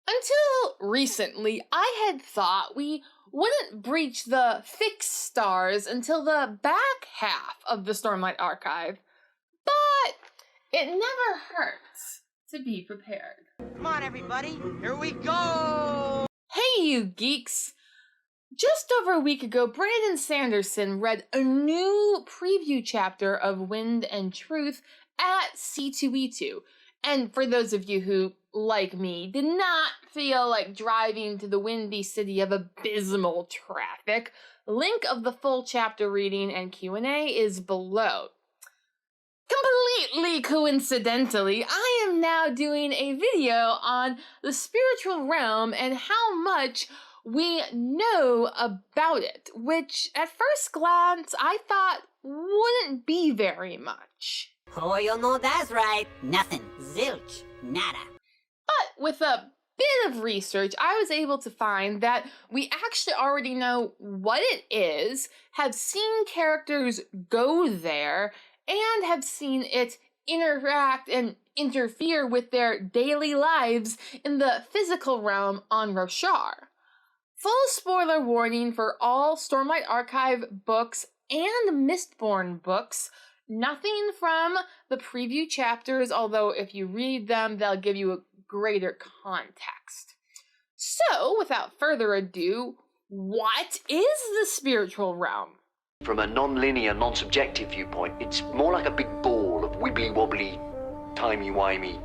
Until recently, I had thought we wouldn't breach the fixed stars until the back half of the Stormlight archive, but it never hurts to be prepared. Come on, everybody, here we go! Hey, you geeks! Just over a week ago, Brandon Sanderson read a new preview chapter of Wind and Truth at C2E2. And for those of you who, like me, did not feel like driving to the windy city of abysmal traffic, the link of the full chapter reading and Q&A is below. Completely coincidentally, I am now doing a video on the spiritual realm and how much we know about it, which at first glance I thought wouldn't be very much. Oh, you know that's right. Nothing. Zilch. Nada. But with a bit of research, I was able to find that we actually already know what it is, have seen characters go there, and have seen it interact and interfere with their daily lives in the physical realm on Roshar. Full spoiler warning for all Stormlight Archive books and Mistborn books. Nothing from the preview chapters, although if you read them, they'll give you a greater context. So, without further ado, what is the spiritual realm? From a non-linear, non-subjective viewpoint, it's more like a big ball of wibbly-wobbly, timey-wimey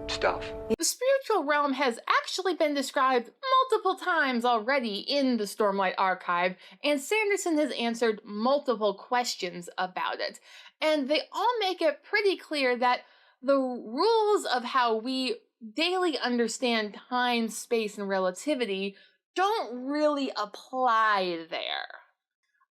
stuff. The spiritual realm has actually been described multiple times already in the Stormlight Archive, and Sanderson has answered multiple questions about it. And they all make it pretty clear that the rules of how we daily understand time, space, and relativity don't really apply there.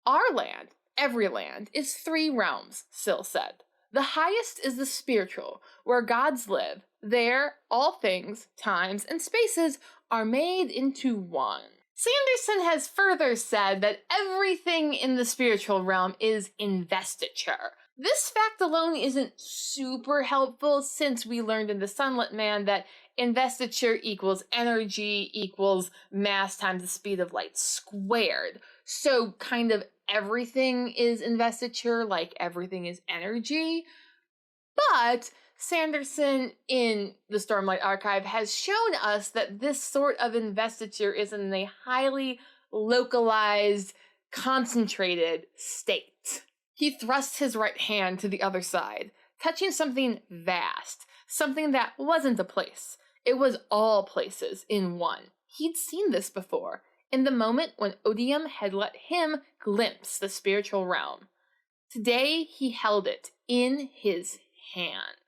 Our land, every land, is 3 realms, Syl said. The highest is the spiritual, where gods live. There, all things, times, and spaces are made into one. Sanderson has further said that everything in the spiritual realm is investiture. This fact alone isn't super helpful since we learned in the Sunlit Man that investiture equals energy equals mass times the speed of light squared. So kind of everything is investiture, like everything is energy. But Sanderson in the Stormlight Archive has shown us that this sort of investiture is in a highly localized, concentrated state. He thrusts his right hand to the other side, touching something vast, something that wasn't a place. It was all places in one. He'd seen this before, in the moment when Odium had let him glimpse the spiritual realm. Today he held it in his hand.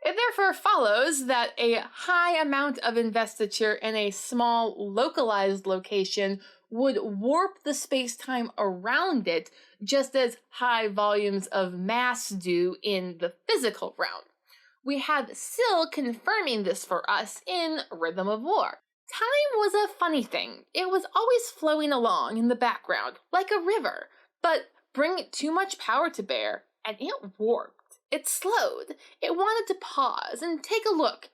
It therefore follows that a high amount of investiture in a small, localized location would warp the space-time around it, just as high volumes of mass do in the physical realm. We have Syl confirming this for us in Rhythm of War. Time was a funny thing. It was always flowing along in the background, like a river, but bring too much power to bear, and it warped. It slowed. It wanted to pause and take a look.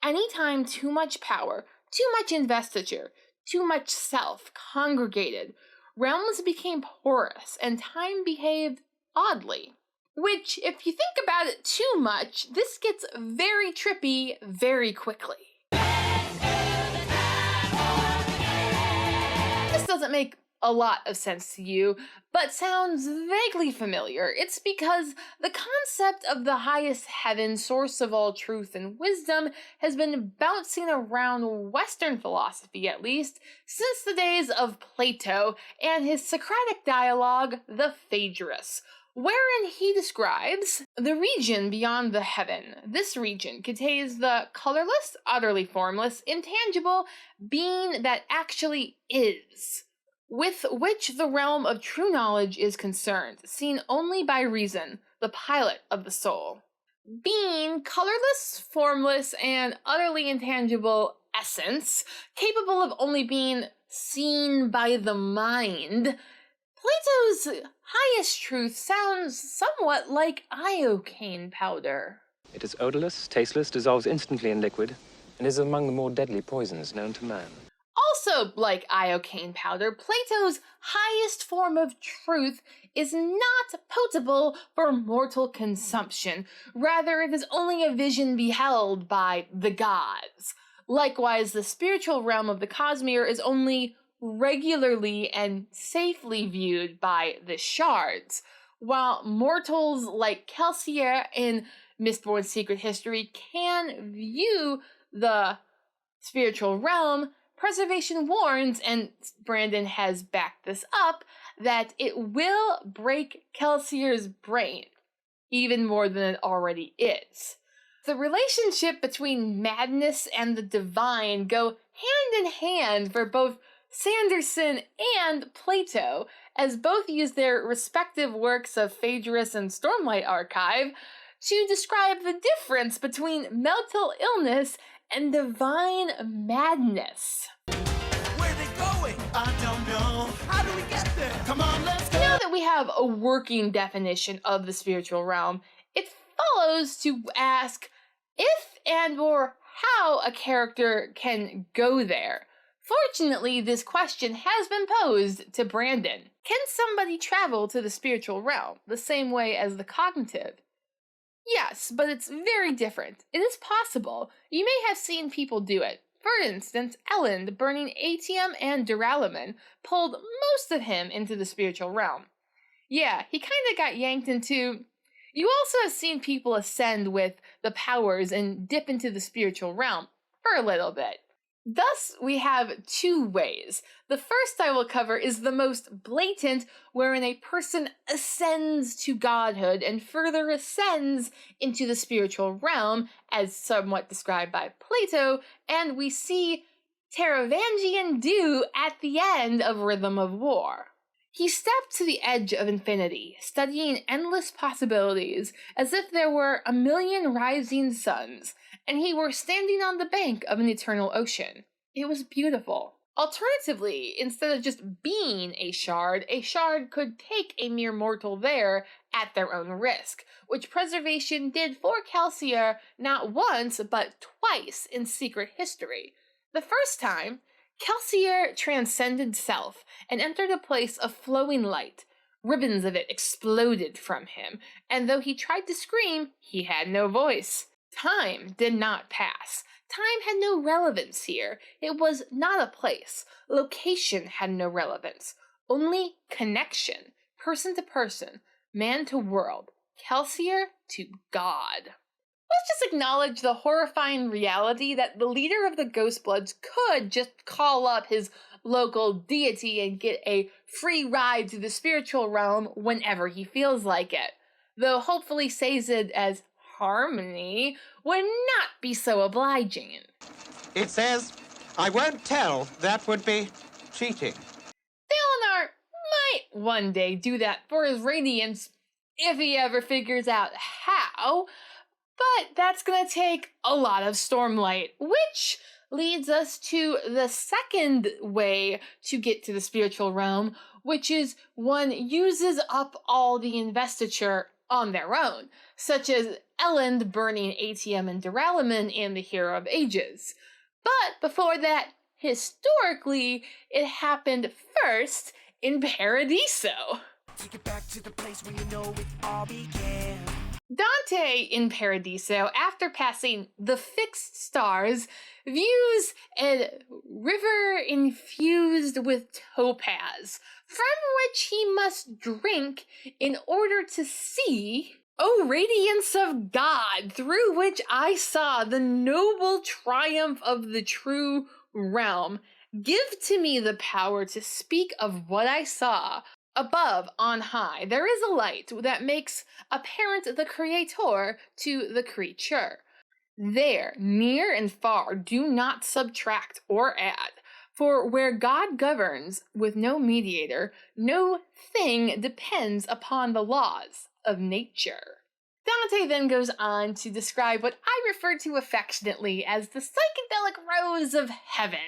Anytime too much power, too much investiture, too much self congregated, realms became porous and time behaved oddly. Which, if you think about it too much, this gets very trippy very quickly. This doesn't make a lot of sense to you, but sounds vaguely familiar. It's because the concept of the highest heaven, source of all truth and wisdom, has been bouncing around Western philosophy, at least, since the days of Plato and his Socratic dialogue, the Phaedrus, wherein he describes the region beyond the heaven. This region contains the colorless, utterly formless, intangible being that actually is, with which the realm of true knowledge is concerned, seen only by reason, the pilot of the soul. Being colorless, formless, and utterly intangible essence, capable of only being seen by the mind, Plato's highest truth sounds somewhat like iocane powder. It is odorless, tasteless, dissolves instantly in liquid, and is among the more deadly poisons known to man. Also, like iocane powder, Plato's highest form of truth is not potable for mortal consumption. Rather, it is only a vision beheld by the gods. Likewise, the spiritual realm of the Cosmere is only regularly and safely viewed by the shards, while mortals like Kelsier in Mistborn's Secret History can view the spiritual realm. Preservation warns, and Brandon has backed this up, that it will break Kelsier's brain, even more than it already is. The relationship between madness and the divine go hand in hand for both Sanderson and Plato, as both use their respective works of Phaedrus and Stormlight Archive to describe the difference between mental illness and divine madness. Where are they going? I don't know. How do we get there? Come on, let's go. Now that we have a working definition of the spiritual realm, it follows to ask if and or how a character can go there. Fortunately, this question has been posed to Brandon. Can somebody travel to the spiritual realm the same way as the cognitive? Yes, but it's very different. It is possible. You may have seen people do it. For instance, Elend, burning Atium and Duralumin, pulled most of him into the spiritual realm. Yeah, he kinda got yanked into... You also have seen people ascend with the powers and dip into the spiritual realm for a little bit. Thus, we have two ways. The first I will cover is the most blatant, wherein a person ascends to godhood and further ascends into the spiritual realm, as somewhat described by Plato, and we see Taravangian do at the end of Rhythm of War. He stepped to the edge of infinity, studying endless possibilities, as if there were a million rising suns, and he were standing on the bank of an eternal ocean. It was beautiful. Alternatively, instead of just being a shard could take a mere mortal there at their own risk, which Preservation did for Kelsier not once, but twice in Secret History. The first time, Kelsier transcended self and entered a place of flowing light. Ribbons of it exploded from him, and though he tried to scream, he had no voice. Time did not pass. Time had no relevance here. It was not a place. Location had no relevance. Only connection, person to person, man to world, Kelsier to God. Let's just acknowledge the horrifying reality that the leader of the Ghostbloods could just call up his local deity and get a free ride to the spiritual realm whenever he feels like it. Though hopefully Sazed as Harmony would not be so obliging. It says, I won't tell. That would be cheating. Dalinar might one day do that for his Radiance if he ever figures out how, but that's gonna take a lot of Stormlight, which leads us to the second way to get to the spiritual realm, which is one uses up all the investiture on their own, such as Elend burning Atium and Duralumin in The Hero of Ages. But before that, historically, it happened first in Paradiso. Take it back to the place where you know it all began. Dante in Paradiso, after passing the fixed stars, views a river infused with topaz, from which he must drink in order to see, O radiance of God, through which I saw the noble triumph of the true realm. Give to me the power to speak of what I saw. Above, on high, there is a light that makes apparent the Creator to the creature. There, near and far, do not subtract or add. For where God governs with no mediator, no thing depends upon the laws of nature. Dante then goes on to describe what I refer to affectionately as the psychedelic rose of heaven.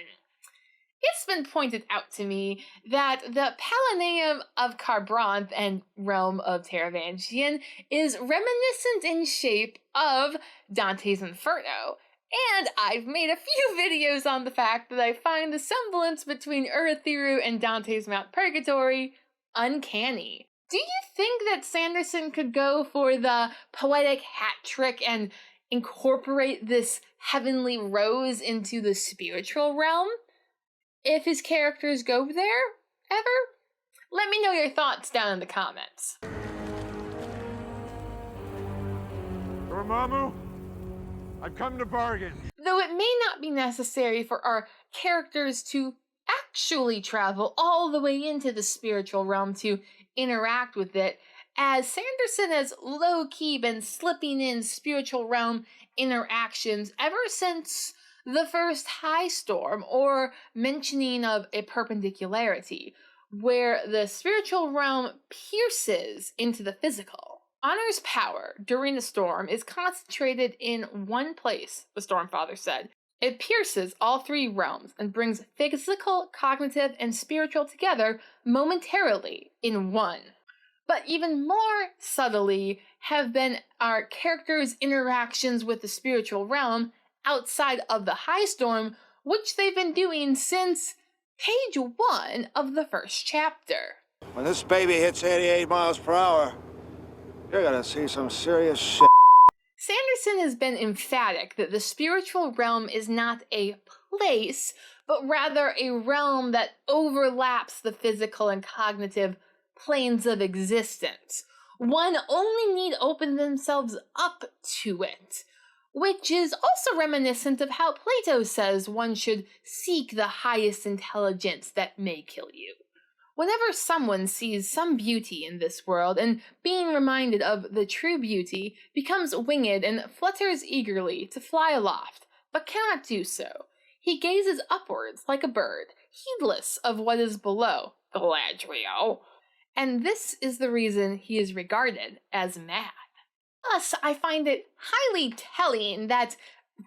It's been pointed out to me that the Palanaeum of Carbranth and realm of Taravangian is reminiscent in shape of Dante's Inferno, And I've made a few videos on the fact that I find the semblance between Urithiru and Dante's Mount Purgatory uncanny. Do you think that Sanderson could go for the poetic hat trick and incorporate this heavenly rose into the spiritual realm? If his characters go there, ever? Let me know your thoughts down in the comments. Dormammu, I've come to bargain. Though it may not be necessary for our characters to actually travel all the way into the spiritual realm to interact with it, as Sanderson has low-key been slipping in spiritual realm interactions ever since the first High Storm, or mentioning of a perpendicularity, where the spiritual realm pierces into the physical. Honor's power during the storm is concentrated in one place, the Stormfather said. It pierces all three realms and brings physical, cognitive, and spiritual together momentarily in one. But even more subtly have been our characters' interactions with the spiritual realm outside of the High Storm, which they've been doing since page 1 of the first chapter. When this baby hits 88 miles per hour, you're gonna see some serious shit. Sanderson has been emphatic that the spiritual realm is not a place, but rather a realm that overlaps the physical and cognitive planes of existence. One only need open themselves up to it, which is also reminiscent of how Plato says one should seek the highest intelligence that may kill you. Whenever someone sees some beauty in this world and being reminded of the true beauty becomes winged and flutters eagerly to fly aloft, but cannot do so, he gazes upwards like a bird, heedless of what is below, Galadriel. And this is the reason he is regarded as mad. Thus, I find it highly telling that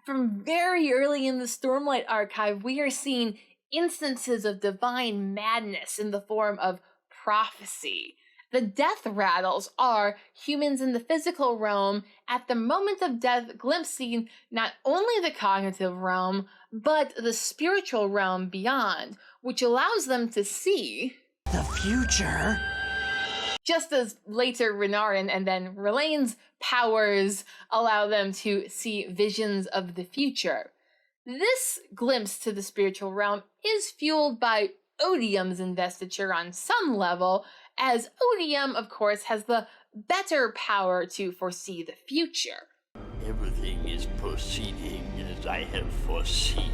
from very early in the Stormlight archive, we are seeing instances of divine madness in the form of prophecy. The death rattles are humans in the physical realm at the moment of death glimpsing not only the cognitive realm, but the spiritual realm beyond, which allows them to see The future? just as later Renarin and then Relane's powers allow them to see visions of the future. This glimpse to the spiritual realm is fueled by Odium's investiture on some level, as Odium, of course, has the better power to foresee the future. Everything is proceeding as I have foreseen.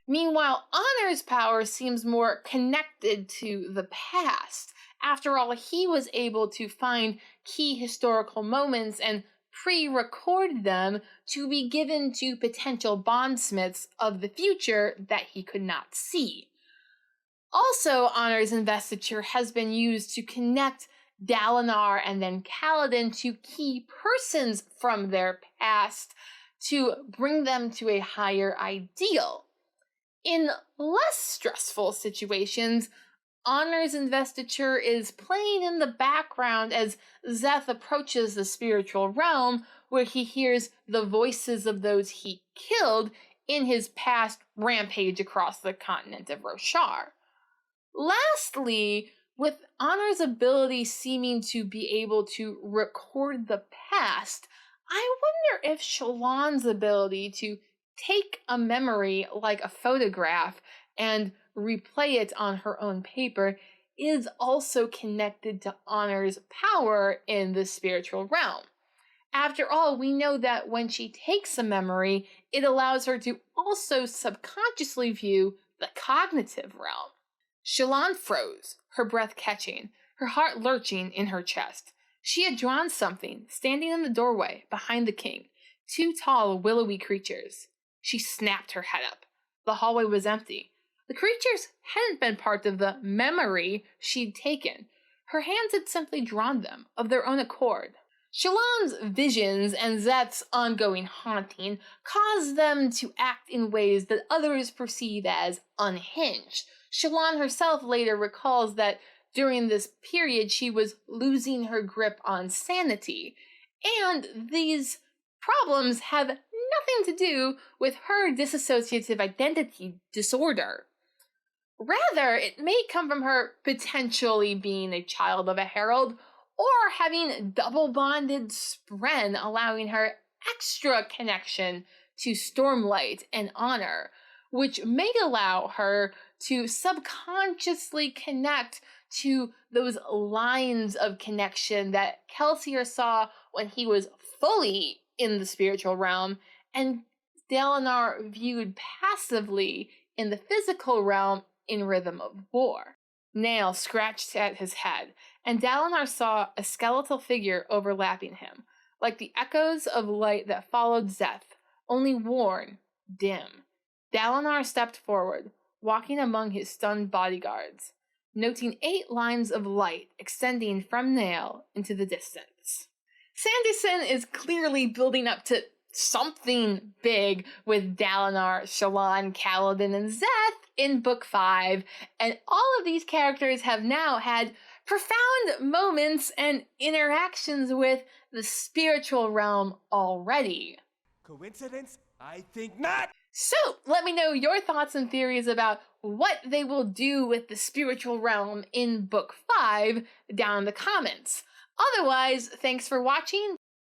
Meanwhile, Honor's power seems more connected to the past. After all, he was able to find key historical moments and pre-record them to be given to potential bondsmiths of the future that he could not see. Also, Honor's investiture has been used to connect Dalinar and then Kaladin to key persons from their past to bring them to a higher ideal. In less stressful situations, Honor's investiture is playing in the background as Szeth approaches the spiritual realm, where he hears the voices of those he killed in his past rampage across the continent of Roshar. Lastly, with Honor's ability seeming to be able to record the past, I wonder if Shallan's ability to take a memory like a photograph and replay it on her own paper is also connected to Honor's power in the spiritual realm. After all, we know that when she takes a memory, it allows her to also subconsciously view the cognitive realm. Shallan froze, her breath catching, her heart lurching in her chest. She had drawn something standing in the doorway behind the king, two tall, willowy creatures. She snapped her head up. The hallway was empty. The creatures hadn't been part of the memory she'd taken. Her hands had simply drawn them of their own accord. Shallan's visions and Szeth's ongoing haunting caused them to act in ways that others perceive as unhinged. Shallan herself later recalls that during this period she was losing her grip on sanity, and these problems have nothing to do with her dissociative identity disorder. Rather, it may come from her potentially being a child of a herald, or having double bonded spren, allowing her extra connection to Stormlight and honor, which may allow her to subconsciously connect to those lines of connection that Kelsier saw when he was fully in the spiritual realm, and Dalinar viewed passively in the physical realm in Rhythm of War. Nail scratched at his head, and Dalinar saw a skeletal figure overlapping him, like the echoes of light that followed Zeth, only worn, dim. Dalinar stepped forward, walking among his stunned bodyguards, noting 8 lines of light extending from Nail into the distance. Sanderson is clearly building up to something big with Dalinar, Shallan, Kaladin, and Zeth in Book 5, and all of these characters have now had profound moments and interactions with the spiritual realm already. Coincidence? I think not. So, let me know your thoughts and theories about what they will do with the spiritual realm in Book 5 down in the comments. Otherwise, thanks for watching.